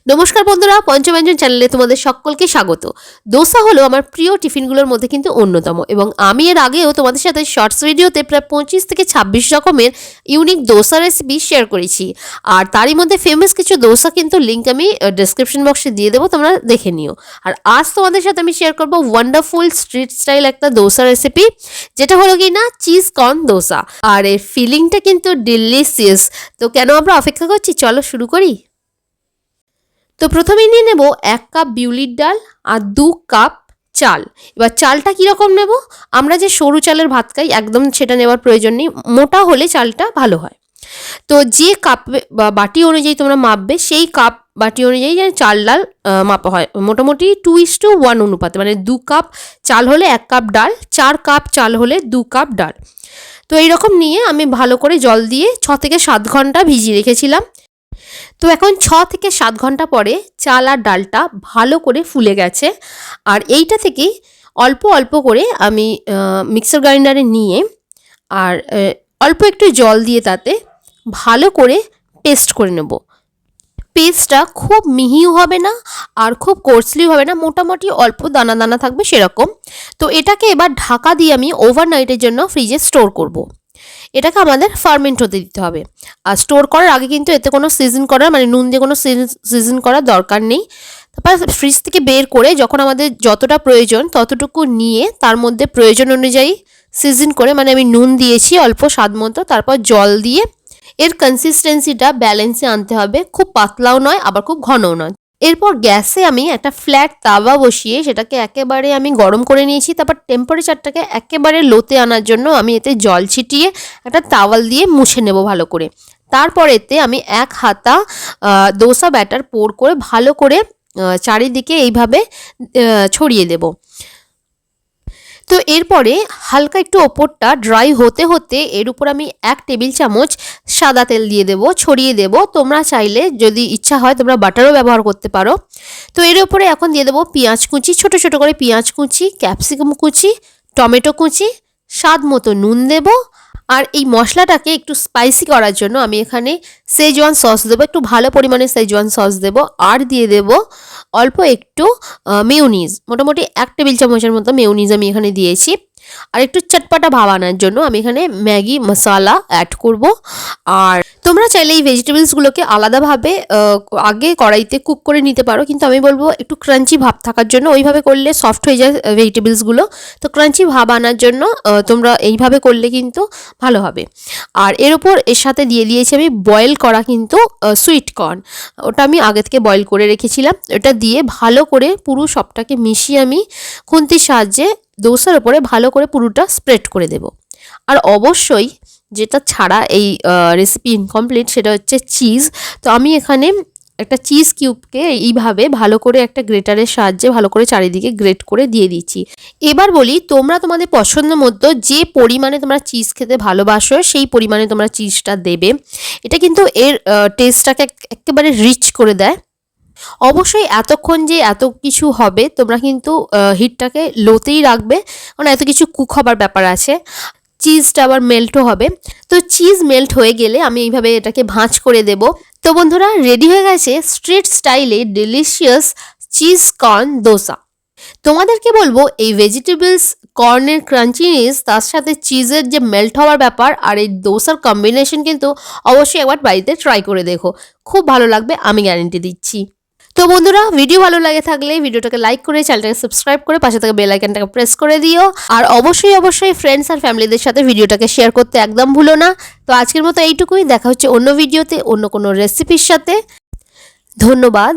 নমস্কার বন্ধুরা, পঞ্চব্যঞ্জন চ্যানেলে তোমাদের সকলকে স্বাগত। দোসা হলো আমার প্রিয় টিফিনগুলোর মধ্যে কিন্তু অন্যতম, এবং আমি এর আগেও তোমাদের সাথে শর্টস ভিডিওতে প্রায় 25 থেকে 26 রকমের ইউনিক দোসা রেসিপি শেয়ার করেছি। আর তারই মধ্যে ফেমাস কিছু দোসা কিন্তু লিঙ্ক আমি ডেসক্রিপশন বক্সে দিয়ে দেবো, তোমরা দেখে নিও। আর আজ তোমাদের সাথে আমি শেয়ার করবো ওয়ান্ডারফুল স্ট্রিট স্টাইল একটা দোসা রেসিপি, যেটা হলো কি না চিজ কর্ন দোসা। আর এর ফিলিংটা কিন্তু ডিলিশিয়াস। তো কেন আমরা অপেক্ষা করছি, চলো শুরু করি। তো প্রথমেই নিয়ে নেব 1 কাপ বিউলির ডাল আর 2 কাপ চাল। এবার চালটা কীরকম নেব, আমরা যে সরু চালের ভাত খাই একদম সেটা নেওয়ার প্রয়োজন নেই, মোটা হলে চালটা ভালো হয়। তো যে কাপ বা বাটি অনুযায়ী তোমরা মাপবে, সেই কাপ বাটি অনুযায়ী যেন চাল ডাল মাপা হয়। মোটামুটি 2:1 অনুপাতে, মানে 2 কাপ চাল হলে 1 কাপ ডাল, 4 কাপ চাল হলে 2 কাপ ডাল। তো এইরকম নিয়ে আমি ভালো করে জল দিয়ে 6 থেকে 7 ঘন্টা ভিজিয়ে রেখেছিলাম। তো এখন 6 থেকে 7 ঘন্টা পরে চাল আর ডালটা ভালো করে ফুলে গেছে। আর এইটা থেকে অল্প অল্প করে আমি মিক্সার গ্রাইন্ডারে নিয়ে আর অল্প একটু জল দিয়ে তাতে ভালো করে পেস্ট করে নেব। পেস্টটা খুব মিহিও হবে না আর খুব কোর্সলিও হবে না, মোটামুটি অল্প দানা দানা থাকবে সেরকম। তো এটাকে এবার ঢাকা দিয়ে আমি ওভারনাইটের জন্য ফ্রিজে স্টোর করব। এটাকে আমাদের ফার্মেন্ট হতে দিতে হবে। আর স্টোর করার আগে কিন্তু এতে কোনো সিজন করার, মানে নুন দিয়ে কোনো সিজন করার দরকার নেই। তারপর ফ্রিজ থেকে বের করে যখন আমাদের যতটা প্রয়োজন ততটুকু নিয়ে তার মধ্যে প্রয়োজন অনুযায়ী সিজন করে, মানে আমি নুন দিয়েছি অল্প স্বাদ মতো, তারপর জল দিয়ে এর কনসিস্টেন্সিটা ব্যালেন্সে আনতে হবে। খুব পাতলাও নয় আবার খুব ঘনও নয়। এরপর গ্যাসে আমি একটা ফ্ল্যাট তাওয়া বসিয়ে সেটাকে একেবারে আমি গরম করে নিয়েছি। তারপর টেম্পারেচারটাকে একেবারে লোতে আনার জন্য আমি এতে জল ছিটিয়ে একটা তাওয়াল দিয়ে মুছে নেব ভালো করে। তারপর এতে আমি 1 হাতা দোসা ব্যাটার পোর করে ভালো করে চারিদিকে এইভাবে ছড়িয়ে দেব। তো এরপরে হালকা একটু ওপরটা ড্রাই হতে হতে এর উপর আমি 1 টেবিল চামচ সাদা তেল দিয়ে দেবো, ছড়িয়ে দেব। তোমরা চাইলে যদি ইচ্ছা হয় তোমরা বাটারও ব্যবহার করতে পারো। তো এর উপরে এখন দিয়ে দেবো পেঁয়াজ কুচি, ছোট ছোট করে পেঁয়াজ কুচি, ক্যাপসিকাম কুচি, টমেটো কুচি, স্বাদ মতো নুন দেব। আর এই মশলাটাকে একটু স্পাইসি করার জন্য আমি এখানে সেজওয়ান সস দেবো, একটু ভালো পরিমাণে সেজওয়ান সস দেবো। আর দিয়ে দেবো অল্প একটু মেয়োনিজ, মোটামুটি 1 টেবিল চামচের মতো মেয়োনিজ আমি এখানে দিয়েছি। আর একটু চটপাটা ভাব আনার জন্য আমি এখানে ম্যাগি মশলা অ্যাড করব। আর তোমরা চাইলে এই ভেজিটেবলসগুলোকে আলাদাভাবে আগে কড়াইতে কুক করে নিতে পারো, কিন্তু আমি বলবো একটু ক্রাঞ্চি ভাব থাকার জন্য ওইভাবে করলে সফট হয়ে যায় ভেজিটেবলসগুলো। তো ক্রাঞ্চি ভাব আনার জন্য তোমরা এইভাবে করলে কিন্তু ভালো হবে। আর এর ওপর এর সাথে দিয়ে দিয়েছি আমি বয়েল করা কিন্তু সুইট কর্ন, ওটা আমি আগে থেকে বয়েল করে রেখেছিলাম। এটা দিয়ে ভালো করে পুরো সবটাকে মিশিয়ে আমি খুন্তির সাহায্যে দোসার ওপরে ভালো করে পুরোটা স্প্রেড করে দেব। আর অবশ্যই যেটা ছাড়া এই রেসিপি ইনকমপ্লিট, সেটা হচ্ছে চিজ। তো আমি এখানে একটা চিজ কিউবকে এইভাবে ভালো করে একটা গ্রেটারের সাহায্যে ভালো করে চারিদিকে গ্রেট করে দিয়ে দিচ্ছি। এবার বলি, তোমরা তোমাদের পছন্দ মতো যে পরিমাণে তোমরা চিজ খেতে ভালোবাসো সেই পরিমাণে তোমরা চিজটা দেবে। এটা কিন্তু এর টেস্টটাকে একেবারে রিচ করে দেয়। অবশ্যই এতক্ষণ যে এত কিছু হবে তোমরা কিন্তু হিটটাকে লোতেই রাখবে, কারণ এত কিছু কুক হবার ব্যাপার আছে। চিজটা আবার মেল্টও হবে। তো চিজ মেল্ট হয়ে গেলে আমি এইভাবে এটাকে ভাঁজ করে দেব। তো বন্ধুরা, রেডি হয়ে গেছে স্ট্রিট স্টাইলে ডিলিশিয়াস চিজ কর্ন দোসা। তোমাদেরকে বলবো এই ভেজিটেবলস কর্নের ক্রাঞ্চিনেস তার সাথে চিজের যে মেল্ট হওয়ার ব্যাপার আর এই দোসার কম্বিনেশন কিন্তু অবশ্যই একবার বাড়িতে ট্রাই করে দেখো, খুব ভালো লাগবে, আমি গ্যারেন্টি দিচ্ছি। তো বন্ধুরা, ভিডিও ভালো লাগে থাকলে ভিডিওটাকে লাইক করে চ্যানেলটাকে সাবস্ক্রাইব করে পাশে থাকা বেল আইকনটাকে প্রেস করে দিও। আর অবশ্যই ফ্রেন্ডস আর ফ্যামিলিদের সাথে ভিডিওটাকে শেয়ার করতে একদম ভুলো না। তো আজকের মতো এইটুকুই, দেখা হচ্ছে অন্য ভিডিওতে অন্য কোনো রেসিপির সাথে। ধন্যবাদ।